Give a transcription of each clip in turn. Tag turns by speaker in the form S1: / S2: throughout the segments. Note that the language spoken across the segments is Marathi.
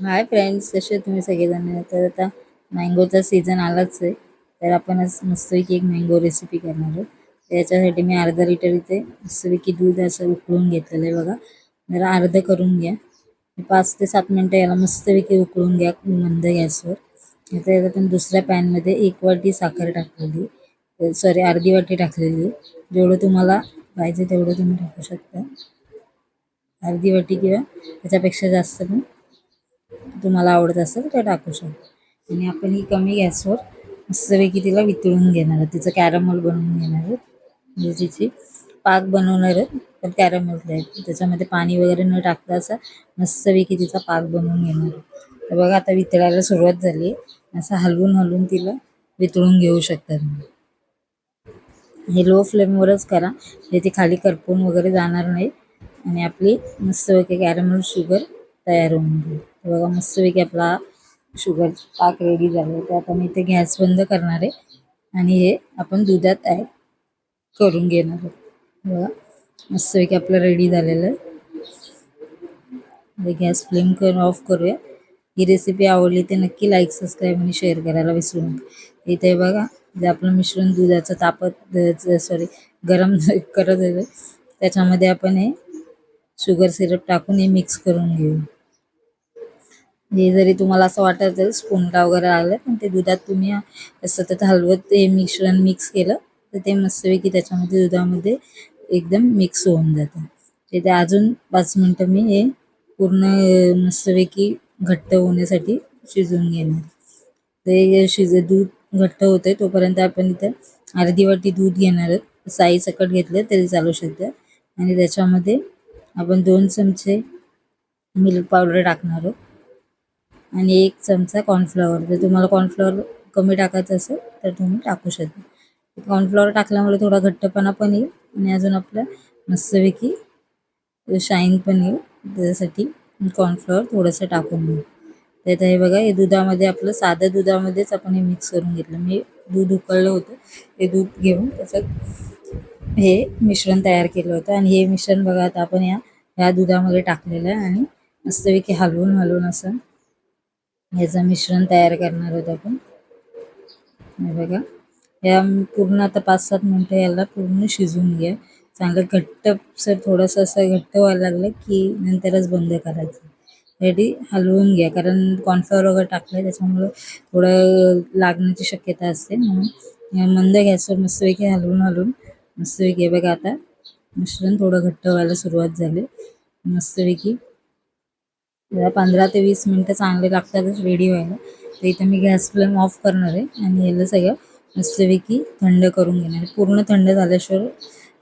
S1: हाय फ्रेंड्स, कसे तुम्ही सगळेजण? तर आता मँगोचा सीझन आलाच आहे. तर आपण आज मस्तपैकी एक मँगो रेसिपी करणार आहोत. तर याच्यासाठी मी अर्धा लिटर इथे मस्तपैकी दूध असं उकळून घेतलेलं आहे बघा. जरा अर्ध करून घ्या. 5 ते 7 मिनटं याला मस्तपैकी उकळून घ्या मंद गॅसवर. आता आपण दुसऱ्या पॅनमध्ये 1 वाटी साखर टाकलेली, सॉरी अर्धी वाटी टाकलेली आहे. जेवढं तुम्हाला पाहिजे तेवढं तुम्ही टाकू शकता. अर्धी वाटी किंवा त्याच्यापेक्षा जास्त पण तुम्हाला आवडत असेल तर टाकू शकता. आणि आपण ही कमी गॅसवर मस्तपैकी तिला वितळून घेणार आहोत, तिचं कॅरमल बनवून घेणार आहोत. म्हणजे तिची पाक बनवणार आहोत, पण कॅरमल त्याच्यामध्ये पाणी वगैरे न टाकता असा मस्तपैकी तिचा पाक बनवून घेणार आहोत. तर बघा आता वितळायला सुरुवात झाली आहे. असं हलवून हलवून तिला वितळून घेऊ शकता तुम्ही. हे लो फ्लेमवरच करा, हे ते खाली करपून वगैरे जाणार नाही आणि आपली मस्तपैकी कॅरमल शुगर तयार होऊन जाईल. बघा मस्तपैकी आपला शुगर पाक रेडी झालं. तर आता मी इथे गॅस बंद करणार आहे आणि हे आपण दुधात ॲड करून घेणार आहोत. बघा मस्तपैकी आपलं रेडी झालेलं आहे. गॅस फ्लेम करून ऑफ करूया. ही रेसिपी आवडली तर नक्की लाईक, सबस्क्राईब आणि शेअर करायला विसरू नका. इथे बघा जे आपलं मिश्रण दुधाचं सॉरी गरम करत होतं, त्याच्यामध्ये आपण हे शुगर सिरप टाकून हे मिक्स करून घेऊ. हे जरी तुम्हाला असं वाटत असेल स्पूनला वगैरे आलं, पण ते दुधात तुम्ही सतत हलवत ते मिश्रण मिक्स केलं तर ते मस्तपैकी त्याच्यामध्ये दुधामध्ये एकदम मिक्स होऊन जातं. ते अजून 5 मिनटं मी हे पूर्ण मस्तपैकी घट्ट होण्यासाठी शिजवून घेणार. ते दूध घट्ट होते तोपर्यंत आपण इथं अर्धी वाटी दूध घेणार आहोत. साई सकट घेतलं तरी चालू शकतं. आणि त्याच्यामध्ये आपण 2 चमचे मिल्क पावडर टाकणार आहोत आणि 1 चमचा कॉर्नफ्लॉवर. जर तुम्हाला कॉर्नफ्लॉवर कमी टाकायचं असेल तर तुम्ही टाकू शकता. कॉर्नफ्लॉवर टाकल्यामुळे थोडा घट्टपणा पण येईल आणि अजून आपलं मस्तपैकी शाईन पण येईल. त्याच्यासाठी कॉर्नफ्लॉवर थोडंसं टाकून घेऊ. तर हे बघा, हे दुधामध्ये आपलं साध्या दुधामध्येच आपण हे मिक्स करून घेतलं. मी दूध उकळलं होतं, ते दूध घेऊन त्याच्यात हे मिश्रण तयार केलं होतं. आणि हे मिश्रण बघा आता आपण या दुधामध्ये टाकलेलं आहे आणि मस्तपैकी हलवून हलवून असं ह्याचं मिश्रण तयार करणार आहोत आपण. हे बघा, या पूर्ण आता 5-7 मिनटं याला पूर्ण शिजवून घ्या. चांगलं घट्टसर थोडंसं असं घट्ट व्हायला लागलं की नंतरच बंद करायचं. रेडी हलवून घ्या, कारण कॉर्नफ्लॉवर वगैरे टाकलं आहे त्याच्यामुळं थोडं लागण्याची शक्यता असते. म्हणून मंद गॅसवर मस्तपैकी हलवून हलवून मस्तपैकी बघा आता मिश्रण थोडं घट्ट व्हायला सुरुवात झाली. मस्तपैकी 15 ते 20 मिनटं चांगले लागतातच रेडी व्हायला. तर इथं मी गॅस फ्लेम ऑफ करणार आहे आणि याला सगळं मस्तपैकी थंड करून घेणार आहे. पूर्ण थंड झाल्याशिवाय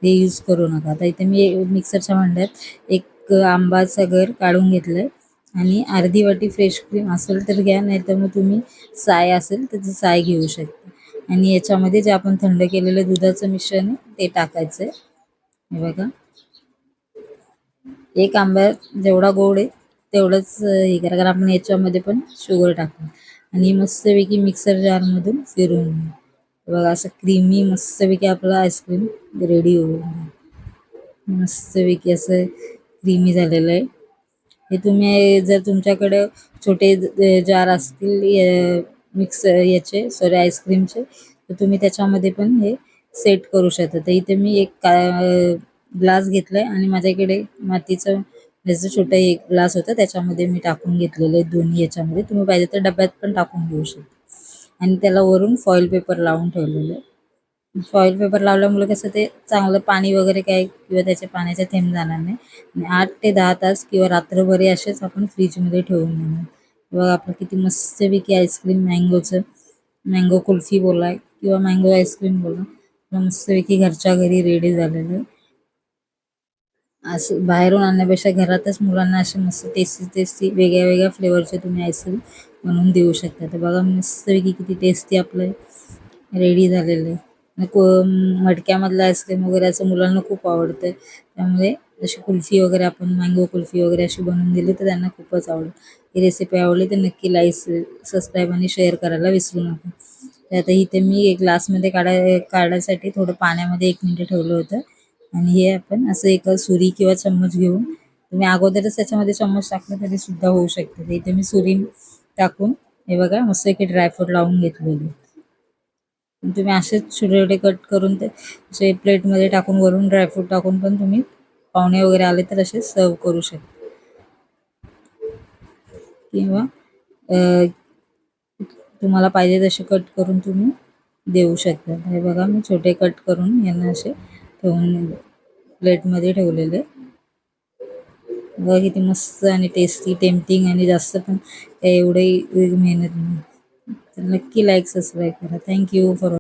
S1: ते यूज करू नका. आता इथे मी मिक्सरच्या भांड्यात एक आंबाचा गर काढून घेतलं आहे आणि अर्धी वाटी फ्रेश क्रीम असेल तर घ्या, नाही तर मग तुम्ही साय असेल तर ती साय घेऊ शकता. आणि याच्यामध्ये जे आपण थंड केलेलं दुधाचं मिश्रण आहे ते टाकायचं आहे. हे बघा, एक आंबा जेवढा गोड आहे तेवढंच हे करा, कारण आपण याच्यामध्ये पण शुगर टाकू. आणि मस्तपैकी मिक्सर जारमधून फिरून घेऊ. बघा असं क्रीमी मस्तपैकी आपलं आईस्क्रीम रेडी होईल. मस्तपैकी असं क्रीमी झालेलं आहे. हे तुम्ही जर तुमच्याकडे छोटे जार असतील याचे सॉरी आईस्क्रीमचे, तर तुम्ही त्याच्यामध्ये पण हे सेट करू शकता. तर इथे मी एक ग्लास घेतलाय आणि माझ्याकडे मातीचं जसं छोटा एक ग्लास होता त्याच्यामध्ये मी टाकून घेतलेलं आहे दोन्ही याच्यामध्ये. तुम्ही पाहिजे तर डब्यात पण टाकून घेऊ शकता. आणि त्याला वरून फॉईल पेपर लावून ठेवलेलं आहे. फॉईल पेपर लावल्यामुळे कसं ते चांगलं पाणी वगैरे काय किंवा त्याचे पाण्याचे थेंब जाणार नाही. आणि 8 ते 10 तास किंवा रात्रभर असेच आपण फ्रीजमध्ये ठेवून देणार. बघा आपलं किती मस्तपैकी आईस्क्रीम मँगो कुल्फी बोला किंवा मँगो आईस्क्रीम बोला, मस्तपैकी घरच्या घरी रेडी झालेलं आहे. असं बाहेरून आणण्यापेक्षा घरातच मुलांना असे मस्त टेस्टी टेस्टी वेगळ्या वेगळ्या फ्लेवरचे तुम्ही आईस्क्रीम बनवून देऊ शकता. तर बघा मस्तपैकी किती टेस्टी आपलं रेडी झालेलं आहे. मटक्यामधलं आईस्क्रीम वगैरे असं मुलांना खूप आवडतं. त्यामुळे अशी कुल्फी वगैरे आपण मँगो कुल्फी वगैरे अशी बनवून दिली तर त्यांना खूपच आवडेल. ही रेसिपी आवडली तर नक्की लाईक, सबस्क्राईब आणि शेअर करायला विसरू नका. तर आता इथे मी एक ग्लासमध्ये काढायसाठी थोडं पाण्यामध्ये 1 मिनिट ठेवलं होतं. आणि हे आपण असं एक सुरी किंवा चम्मच घेऊन तुम्ही अगोदरच त्याच्यामध्ये चम्मच टाकलं तरी सुद्धा होऊ शकते. तर इथे मी सुरी टाकून हे बघा मस्त की ड्रायफ्रूट लावून घेतलेले. तुम्ही असेच छोटे छोटे कट करून ते असे प्लेटमध्ये टाकून वरून ड्रायफ्रूट टाकून पण तुम्ही पाहुणे वगैरे आले तर असे सर्व करू शकता. किंवा तुम्हाला पाहिजे तसे कट करून तुम्ही देऊ शकता. हे बघा मी छोटे कट करून यांना असे ठेवून प्लेटमध्ये ठेवलेले. बघा किती मस्त आणि टेस्टी, टेम्पटिंग आणि जास्त पण एवढी मेहनत नाही. तर नक्की लाईक सबस्क्राईब करा. Thank you for